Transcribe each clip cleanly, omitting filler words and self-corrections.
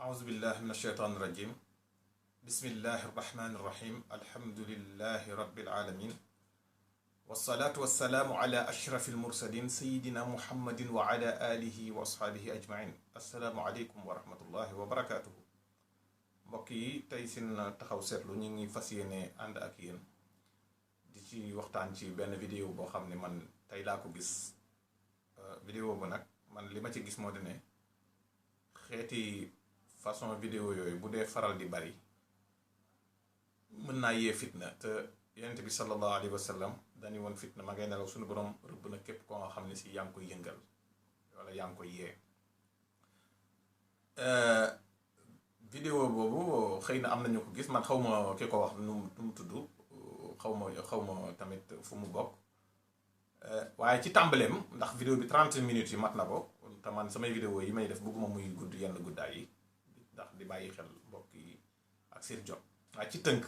أعوذ بالله من الشيطان الرجيم بسم الله الرحمن الرحيم الحمد لله رب العالمين والصلاة والسلام على أشرف المرسلين سيدنا محمد وعلى آله وأصحابه أجمعين السلام عليكم ورحمة الله وبركاته mbokk yi tey seen taxaw seetlu ñu ngi fas yéene ànd ak yéen di ci waxtaan ci benn vidéo boo xam ne man tey laa ko gis vidéo bu nag man li ma ci gis moo di ne xeeti façon vidéo yooyu bu dee faral di bari mën naa yee fitna te yonent bi sallallahu alayhi wa sallam dañu woon fitna ma ngay nelaw suñu borom rëbb na képp koo nga xam ne si yaa ngi koy yëngal wala yaa ngi koy yee vidéo boobu xëy na am nañu ko gis man xaw ma ki ko wax nu mu tudd xaw ma tamit fu mu bokk waaye ci tàmbaleem ndax vidéo bi 30 minutes yi mat na ko te man samay vidéo yi may def bëgguma muy gudd yenn guddaay yi ndax di bàyyi xel mbokk yi ak seen jot waaye ci tënk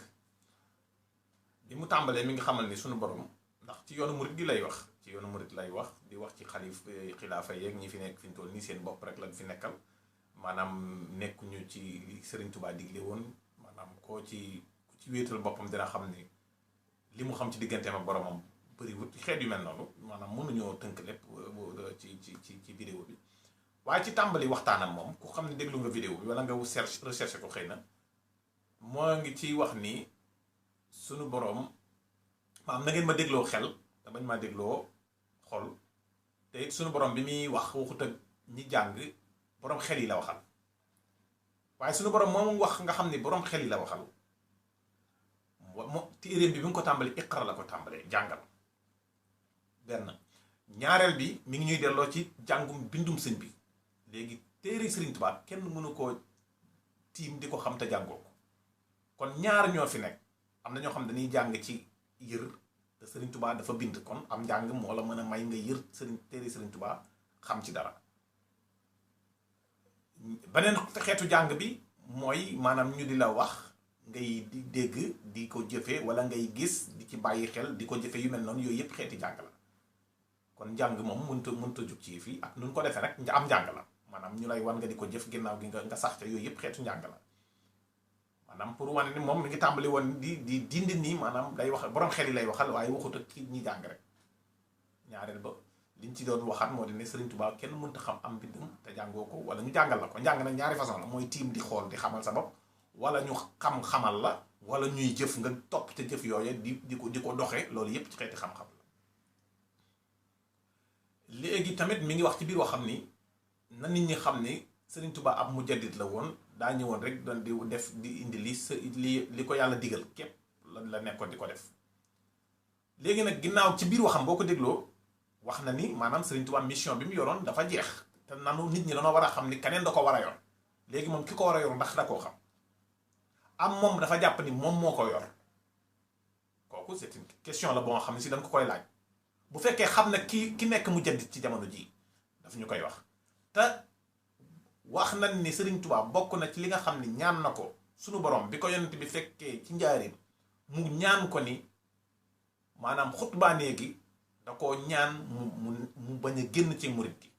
bi mu tàmbalee mi ngi xamal ni suñu borom ndax ci yoonu murit di lay wax ci yoonu murit lay wax di wax ci xilaafa yeeg ñi fi nekk fi ñu toll nii seen bopp rek lañ fi nekkal maanaam nekkuñu ci li Serigne Touba digle woon maanaam ku ci wéetal boppam dina xam ni li mu xam ci digganteem ak boromam bëriwut ci xeet yu mel noonu maanaam mënuñoo tënk lépp ci vidéo bi waaye ci tàmbali waxtaanam moom ku xam ne déglu nga vidéo bi wala nga recherche ko xëy na moo ngi ciy wax ni sunu borom maanaam na ngeen ma dégloo xel te bañ maa dégloo xol te it sunu borom bi muy wax waxut ak ñi jàng borom xel yi la waxal waaye sunu borom moom wax nga xam ni borom xel yi la waxal téeréem bi mu ko tàmbali iqra la ko tàmbalee jàngal benn ñaareel bi mi ngi ñuy delloo ci jàngum bindum sëñ bi léegi téere Sëriñ Tuubaa kenn mënu koo tiim di ko xam te jàngoo ko kon ñaar ñoo fi nekk am na ñoo xam dañuy jàng ci yër te Sëriñ Tuubaa dafa bind kon am njàng moo la mën a may nga yër téere Sëriñ Tuubaa xam ci dara beneen xeetu jàng bi mooy maanaam ñu di la wax ngay di dégg di ko jëfe wala ngay gis di ci bàyyi xel di ko jëfe yu mel noonu yooyu yëpp xeeti jàng la kon njàng moom mënta jug ci fii ak nun ko defee rek am njàng la maanaam ñu lay wan nga di ko jëf ginnaaw gi nga sax ca yooyu yëpp xeetu njàng la maanaam pour wane ni moom mi ngi tàmbali woon di dindi nii maanaam day wax borom xel yi lay waxal waaye waxut ak ki ñi jàng rek ñaareel ba liñ ci doon waxaat moo di ne Serigne Touba kenn mënta xam am mbindum te jàngoo ko wala ñu jàngal la ko njàng nag ñaari façon la mooy tiim di xool di xamal sa bopp wala ñu xamal la wala ñuy jëf nga topp te jëf yooye di ko doxe loolu yépp ci xeeti xam-xam la léegi tamit mi ngi wax ci biir waxam ni na nit ñi xam ni Serigne Touba ab mujaddid la woon daa ñëwoon rek doon di def di indi li ko yàlla digal képp la nekkoon di ko def léegi nag ginnaaw ci biir waxam boo ko dégloo wax na ni maanaam Serigne Touba mission bi mu yoroon dafa jeex te nanu nit ñi dañoo war a xam ni keneen da ko war a yor léegi moom ki ko war a yor ndax da koo xam am moom dafa jàpp ni moom moo ko yor kooku c'est une question la boo nga xam ne si dañ ko koy laaj bu fekkee xam na ki nekk mu jaddit ci jamono ji daf ñu koy wax te wax nañ ni Serigne Touba bokk na ci li nga xam ni ñaan na ko sunu borom bi ko yonent bi fekkee ci njaareem mu ñaan ko ni maanaam xutbaanee gi da koo ñaan mu bañ a génn ci murit gi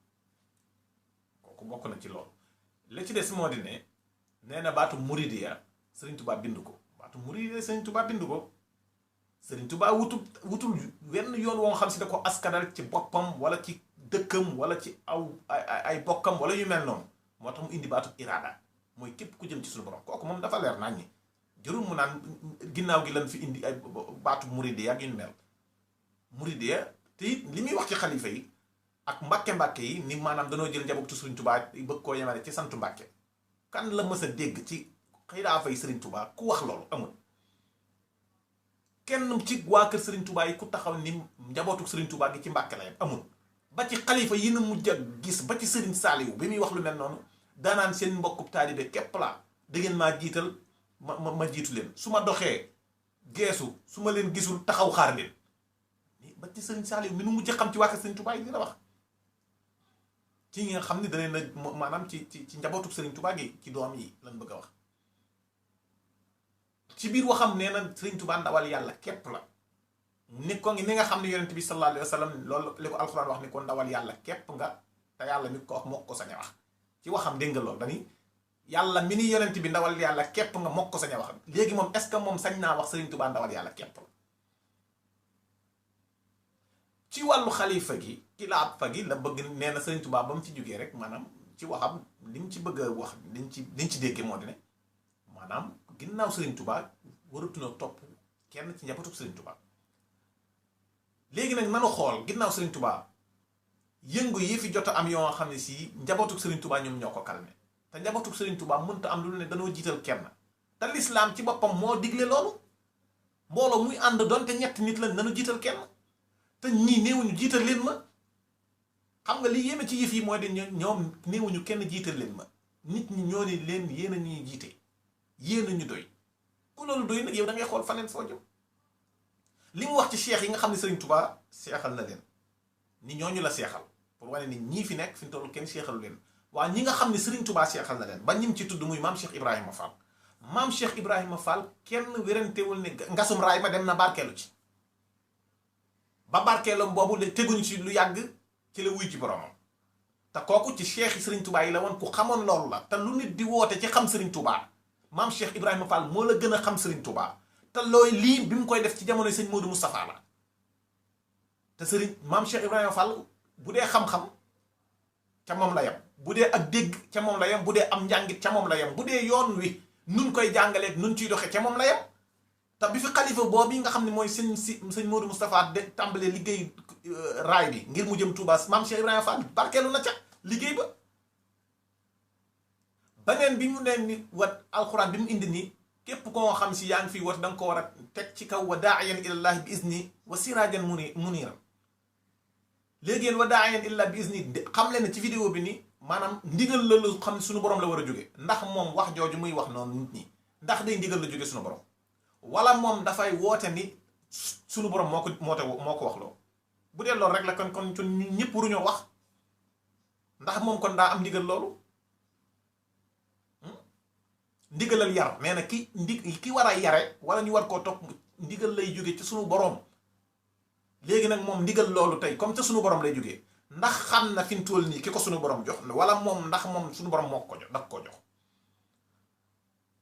kooku bokk na ci loolu li ci des moo di ne nee na baatu muridiya Serigne Touba bind ko baatu muridiya Serigne Touba bind ko Serigne Touba wutul wenn yoon woo nga xam si da ko askanal ci boppam wala ci dëkkam wala ci ay bokkam wala yu mel noonu moo tax mu indi baatu iraada mooy képp ku jëm ci suñu borom kooku moom dafa leer nañ ñi jërul mu naan ginnaaw gi lan fi indi ay baatu muridiya ak yu mel muridiya te it li muy wax ci xalifa yi ak mbàkke yi ni maanaam danoo jël njabootu Serigne Touba bëgg koo yemale ci santu mbàkke kan la mës a dégg ci xilaafa yi Serigne Touba ku wax loolu amul kenn ci waa kër Serigne Touba yi ku taxaw ni njabootu Serigne Touba gi ci mbàkke la yem amul ba ci xalifa yi na mujj a gis ba ci Serigne Saliou bi muy wax lu mel noonu daanaan seen mbokkub taalibe képp la da ngeen maa jiital ma jiitu leen su ma doxee geesu su ma leen gisul taxaw xaar leen ba ci Serigne Saliou mi nu mujj xam ci waa kër Serigne Touba yi di la wax ci nga xam ni da leen a maanaam ci njabootu Serigne Touba gi ci doom yi lan bëgg a wax ci biir waxam nee na Serigne Touba ndawal yàlla képp la ni ko ni nga xam ne yonent bi sallallahu alayhi wa sallam loolu li ko alxuraan wax ni ko ndawal yàlla képp nga te yàlla mi ko wax moo ko sañ a wax ci waxam dégg nga loolu dani yàlla mi ni yonent bi ndawal yàlla képp nga mokk ko sañ a wax léegi moom est-ce que moom sañ naa wax Serigne Touba ndawal yàlla képp ci wàllu xalifa gi kilaafa gi la bëgg nee na Serigne Touba ba mu ci jógee rek maanaam ci waxam li mu ci bëgg a wax liñ ci déggee moo di ne maanaam ginnaaw Serigne Touba waratuñoo topp kenn ci njabootu Serigne Touba léegi nag nanu xool ginnaaw Serigne Touba yëngu yi fi jot a am yoo xam ne si njabootu Serigne Touba ñoom ñoo ko calmé te njabootu Serigne Touba mënta am lu ne danoo jiital kenn te lislaam ci boppam moo digle loolu mbooloo muy ànd doonte ñetti nit la nanu jiital kenn te ñii néewuñu jiital leen ma xam nga li yéeme ci yëf yi mooy de ñoom néewuñu kenn jiital leen ma nit ñi ñoo ne leen yéen a ñuy jiite yéen a ñu doy ku loolu doy nag yow da ngay xool faneen foo jëm li mu wax ci cheikh yi nga xam ne Serigne Touba seexal na leen ni ñooñu la seexal pour wane ni ñii fi nekk fi mu toll kenn seexalu leen waaye ñi nga xam ne Serigne Touba seexal na leen ba ñim ci tudd muy maam Cheikh Ibrahima Fall maam Cheikh Ibrahima Fall kenn wérantewul ne ngasum raay ma dem na barkeelu ci ba barkeelam boobu la teguñu ci lu yàgg ci la wuy ci boromam te kooku ci cheikh yi Serigne Touba yi la woon ku xamoon loolu la te lu nit di woote ci xam Serigne Touba maam Cheikh Ibrahima Fall moo la gën a xam Serigne Touba te looy lii bi mu koy def ci jamonoy sëñ Modou Moustapha la te Serigne maam Cheikh Ibrahima Fall bu dee xam-xam ca moom la yem bu dee ak dégg ca moom la yem bu dee am njàngit ca moom la yem bu dee yoon wi nun koy jàngaleeg nun ciy doxe ca moom la yem te bi fi xalifa boobu nga xam ne mooy sëñ Modou Moustapha de tàmbalee liggéey raay bi ngir mu jëm Touba maam Cheikh Ibrahima Fall barkeelu na ca liggéey ba beneen bi mu neen ni wat alxuraan bi mu indi nii képp koo xam si yaa ngi fii wat da nga ko war a teg ci kaw wa daa'iyan ilallahi bi izni wa siraajan muniiran léegi yéen wa daa'iyan ilallahi bi izni xam leen ne ci vidéo bi nii maanaam ndigal la lu xam ne suñu borom la war a jóge ndax moom wax jooju muy wax noonu nit ñi ndax day ndigal la jóge suñu borom wala moom dafay woote ni suñu borom moo ko wax loo bu dee loolu rek la kon ñëpp waruñoo wax ndax moom kon daa am ndigal loolu ndigalal yar nee na ki war a yare wala ñu war koo topp ndigal lay jóge ci suñu borom léegi nag moom ndigal loolu tey comme ca suñu borom lay jógee ndax xam na fi mu toll nii ki ko suñu borom jox wala moom ndax moom suñu borom moo ko jox daf koo jox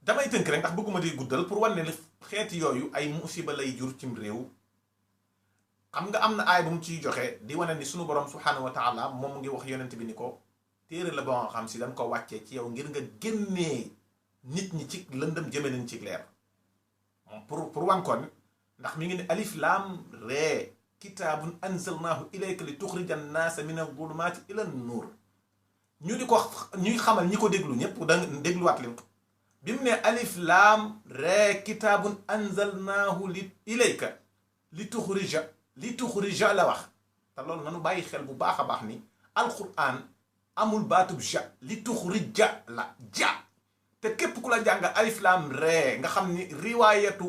damay tënk rek ndax bëgguma di guddal pour wane ne xeeti yooyu ay musiba lay jur cim réew xam nga am na aay bu mu ciy joxe di wane ni suñu borom subhanahu wa taala moom mu ngi wax yonent bi ni ko téere la ba nga xam si dañ ko wàccee ci yow ngir nga génnee nit ñi ci lëndëm jëme leen ci leer moom pour wan ko ndax mi ngi ne alif laam ree kitaabun anzalnaahu ilayka li tuxrija annaasa min adulumaati ila nuur ñu di ko ñuy xamal ñi ko déglu ñëpp da dégluwaat leen ko bi mu ne alif laam ree kitaabun anzalnaahu ilayka li tuxrija la wax te loolu nanu bàyyi xel bu baax a baax ni alquran amul baatub ja li tuxrija la ja te képp ku la jàngal alif laam ree nga xam ni riwaayatu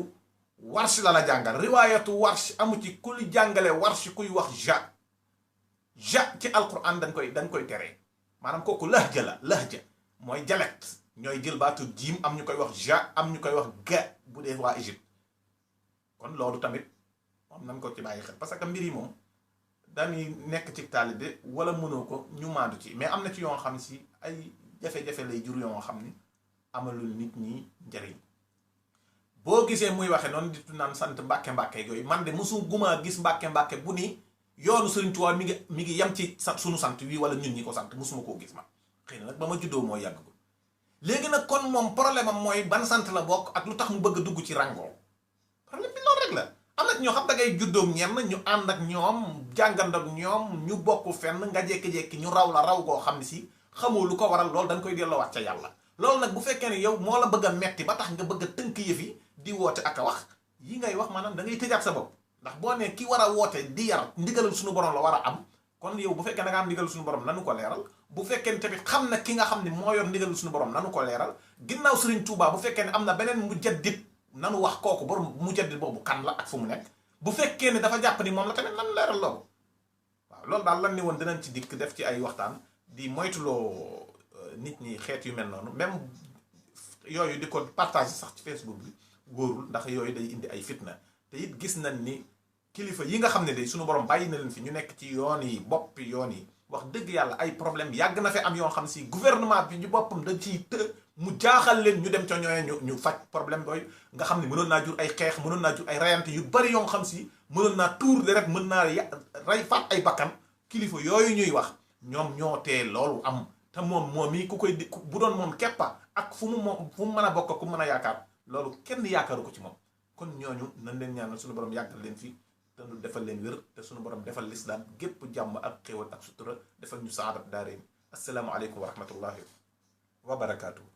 warsh la jàngal riwaayatu warsh amu ci ku li jàngale warsh kuy wax ja ci alquran dañ koy tere maanaam kooku lahja la lahja mooy dialecte ñooy jël baatu jiim am ñu koy wax ja am ñu koy wax ga bu dee waa Égypte kon loolu tamit moom nañ ko ci bàyyi xel parce que mbir yi moom dañuy nekk ci taalibe wala mënoo ko ñu maandu ci mais am na ci yoo xam si ay jafe-jafe lay jur yoo xam ni amalul nit ñi njariñ boo gisee muy waxe noonu di naan sant mbàkke yooyu man de mosu gumaa gis mbàkke bu ni yoonu Sëriñ Tuubaa mi ngi yem ci sunu sant wi wala ñun ñi ko sant mosuma koo gis ma xëy na nag ba ma juddoo moo yàgg ko léegi nag kon moom problème am mooy ban sant la bokk ak lu tax mu bëgg a dugg ci rangoo problème bi loolu rek la am na ñoo xam da ngay juddoog ñenn ñu ànd ak ñoom jàngandoog ñoom ñu bokk fenn nga jékki-jékki ñu raw la raw koo xam ne si xamoo lu ko waral loolu dañ koy delloowaat ca yàlla loolu nag bu fekkee ne yow moo la bëgg a metti ba tax nga bëgg a tënk yëf yi di woote ak a wax yi ngay wax maanaam da ngay tëjaat sa bopp ndax boo ne ki war a woote di yar ndigalal suñu borom la war a am kon yow bu fekkee da nga am ndigalal suñu borom nanu ko leeral bu fekkee ne tamit xam na ki nga xam ne moo yor ndigalal suñu borom nanu ko leeral ginnaaw Serigne Touba bu fekkee ne am na beneen mujaddid nanu wax kooku borom mujaddid boobu kan la ak fu mu nekk bu fekkee ne dafa jàpp ni moom la tamit nanu leeral loolu waaw loolu daal lan ni woon dinañ ci dikk def ci ay waxtaan di moytuloo nit ñi xeet yu mel noonu même yooyu di ko partager sax ci Facebook bi wóorul ndax yooyu day indi ay fitna te it gis nañ ni kilifa yi nga xam ne day suñu borom bàyyi na leen fi ñu nekk ci yoon yi boppi yoon yi wax dëgg yàlla ay problème yàgg na fi am yoo xam si gouvernement bi ñu boppam dañ ciy mu jaaxal leen ñu dem ca ñooñee ñu faj problème booy nga xam ne mënoon naa jur ay xeex mënoon naa jur ay rayante yu bari yoo xam si mënoon naa tuur deret mën naa rey faat ay bakkan kilifa yooyu ñuy wax ñoom ñoo tee loolu am te moom yi ku koy bu doon moom keppa ak fu mu mën a bokk ku mën a yaakaar loolu kenn yaakaaru ko ci moom kon ñooñu nañ leen ñaanal suñu borom yàggal leen fii te nu defal leen wér te suñu borom defal lislaam gépp jàmm ak xéwal ak sutura defal ñu saadat daareen assalaamu aleykum wa rahmatullahi wa barakaatu.